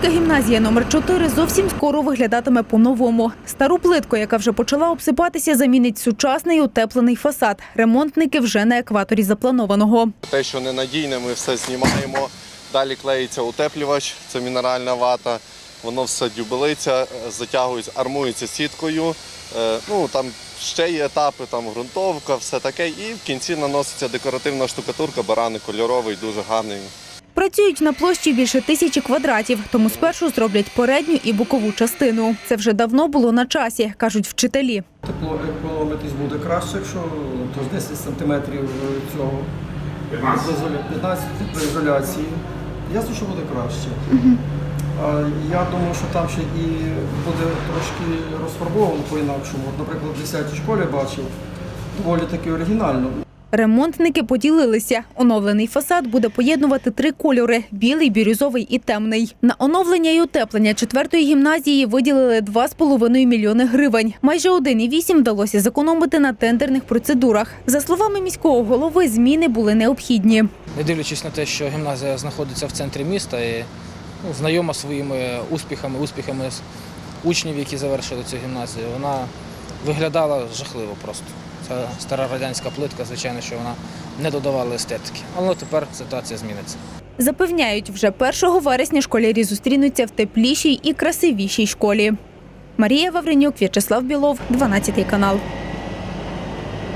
Луцька гімназія номер 4 зовсім скоро виглядатиме по-новому. Стару плитку, яка вже почала обсипатися, замінить сучасний утеплений фасад. Ремонтники вже на екваторі запланованого. Те, що ненадійне, ми все знімаємо. Далі клеїться утеплювач, це мінеральна вата. Воно все дюбелиться, затягується, армується сіткою. Там ще є етапи, там ґрунтовка, все таке. І в кінці наноситься декоративна штукатурка, бараник кольоровий, дуже гарний. Працюють на площі більше 1000 квадратів, тому спершу зроблять передню і бокову частину. Це вже давно було на часі, кажуть вчителі. Тепло економитись буде краще, якщо то 10 сантиметрів цього 15 при ізоляції. Ясно, що буде краще. Я думаю, що там ще і буде трошки розфарбовано по-інакшому. Наприклад, в 10-й школі бачив, доволі таки оригінально. Ремонтники поділилися. Оновлений фасад буде поєднувати 3 кольори – білий, бірюзовий і темний. На оновлення і утеплення 4-ї гімназії виділили 2,5 мільйони гривень. Майже 1,8 вдалося зекономити на тендерних процедурах. За словами міського голови, зміни були необхідні. Не дивлячись на те, що гімназія знаходиться в центрі міста і знайома своїми успіхами учнів, які завершили цю гімназію, вона виглядала жахливо просто. Це стара радянська плитка, звичайно, що вона не додавала естетики. Але тепер ситуація зміниться. Запевняють, вже 1 вересня школярі зустрінуться в теплішій і красивішій школі. Марія Вавренюк, В'ячеслав Білов, 12 канал.